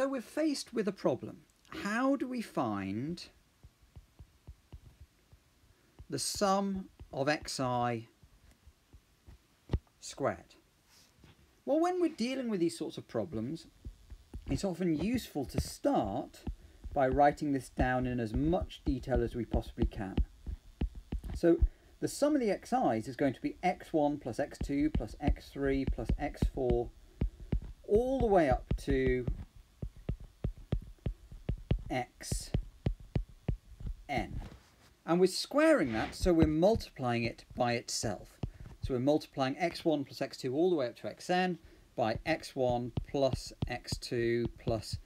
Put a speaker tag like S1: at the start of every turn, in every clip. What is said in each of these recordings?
S1: So we're faced with a problem. How do we find the sum of xi squared? Well, when we're dealing with these sorts of problems, it's often useful to start by writing this down in as much detail as we possibly can. So the sum of the xi's is going to be x1 plus x2 plus x3 plus x4 all the way up to xn. And we're squaring that, so we're multiplying it by itself. So we're multiplying x1 plus x2 all the way up to xn by x1 plus x2 plus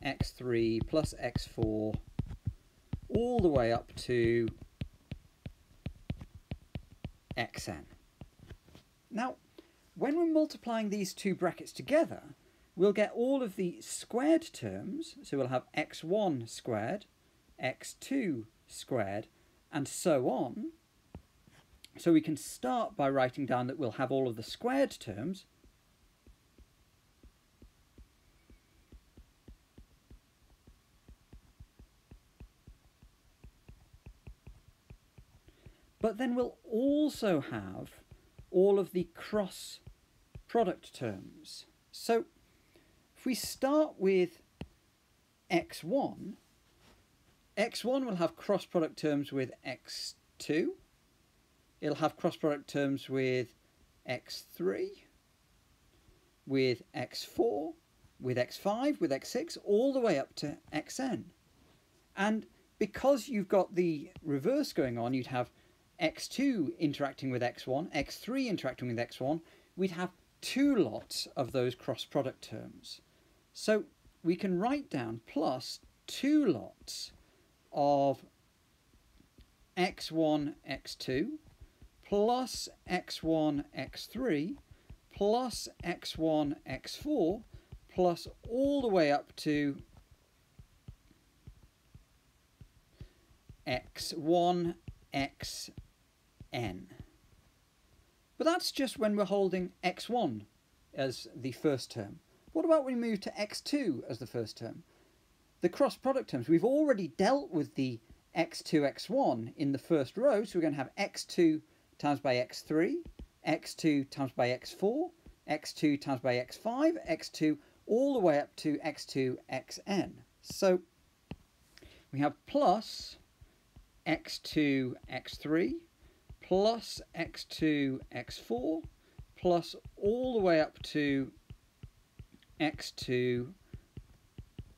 S1: x3 plus x4 all the way up to xn. Now, when we're multiplying these two brackets together, we'll get all of the squared terms. So we'll have x1 squared, x2 squared, and so on. So we can start by writing down that we'll have all of the squared terms. But then we'll also have all of the cross product terms. So if we start with x1, x1 will have cross product terms with x2. It'll have cross product terms with x3, with x4, with x5, with x6, all the way up to xn. And because you've got the reverse going on, you'd have x2 interacting with x1, x3 interacting with x1, we'd have two lots of those cross product terms. So we can write down plus two lots of x1, x2, plus x1, x3, plus x1, x4, plus all the way up to x1, xn. But that's just when we're holding x1 as the first term. What about when we move to x2 as the first term? The cross product terms, we've already dealt with the x2, x1 in the first row, so we're going to have x2 times by x3, x2 times by x4, x2 times by x5, x2 all the way up to x2, xn. So we have plus x2, x3, plus x2, x4, plus all the way up to x2,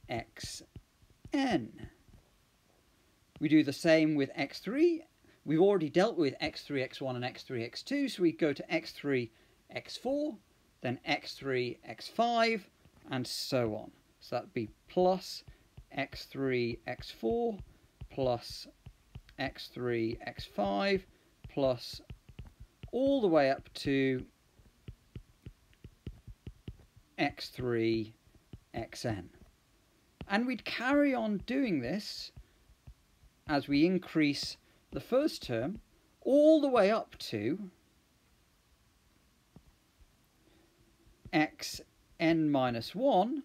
S1: xn. We do the same with x3. We've already dealt with x3, x1 and x3, x2, so we go to x3, x4, then x3, x5, and so on. So that'd be plus x3, x4, plus x3, x5, plus all the way up to x3, xn. And we'd carry on doing this as we increase the first term all the way up to xn minus 1,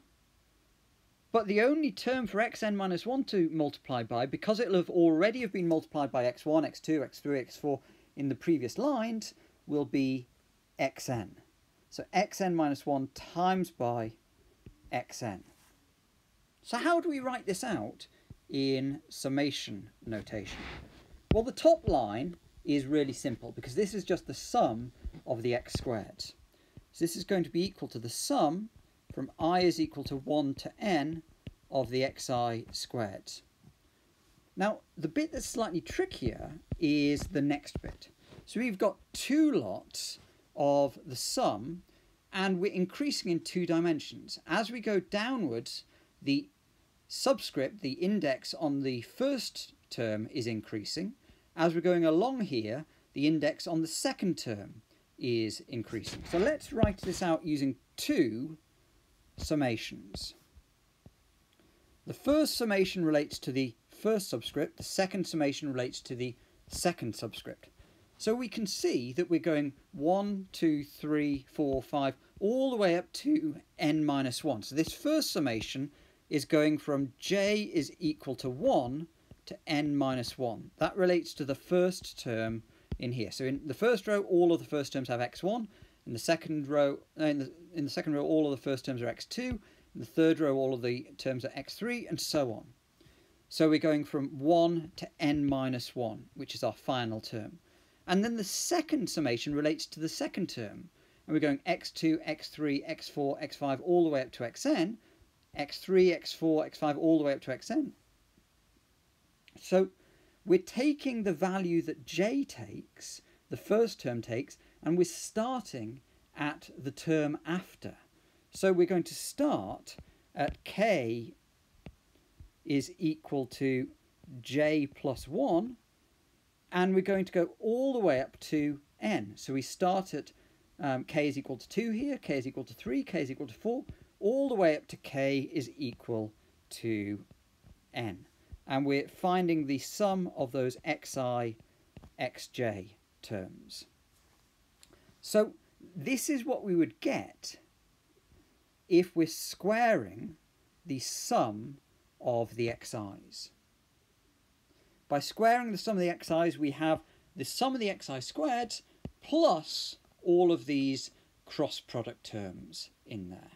S1: but the only term for xn minus 1 to multiply by, because it'll have already have been multiplied by x1, x2, x3, x4 in the previous lines, will be xn. So xn minus 1 times by xn. So how do we write this out in summation notation? Well, the top line is really simple because this is just the sum of the x squareds. So this is going to be equal to the sum from I is equal to 1 to n of the xi squareds. Now, the bit that's slightly trickier is the next bit. So we've got two lots of the sum, and we're increasing in two dimensions. As we go downwards, the subscript, the index on the first term, is increasing. As we're going along here, the index on the second term is increasing. So let's write this out using two summations. The first summation relates to the first subscript, the second summation relates to the second subscript. So we can see that we're going 1, 2, 3, 4, 5, all the way up to n minus 1. So this first summation is going from j is equal to 1 to n minus 1. That relates to the first term in here. So in the first row, all of the first terms have x1. In the second row, all of the first terms are x2. In the third row, all of the terms are x3, and so on. So we're going from 1 to n minus 1, which is our final term. And then the second summation relates to the second term. And we're going x2, x3, x4, x5, all the way up to xn, x3, x4, x5, all the way up to xn. So we're taking the value that j takes, the first term takes, and we're starting at the term after. So we're going to start at k is equal to j plus 1, and we're going to go all the way up to n. So we start at k is equal to 2 here, k is equal to 3, k is equal to 4, all the way up to k is equal to n. And we're finding the sum of those xi, xj terms. So this is what we would get if we're squaring the sum of the xi's. By squaring the sum of the xi's, we have the sum of the xi squared plus all of these cross product terms in there.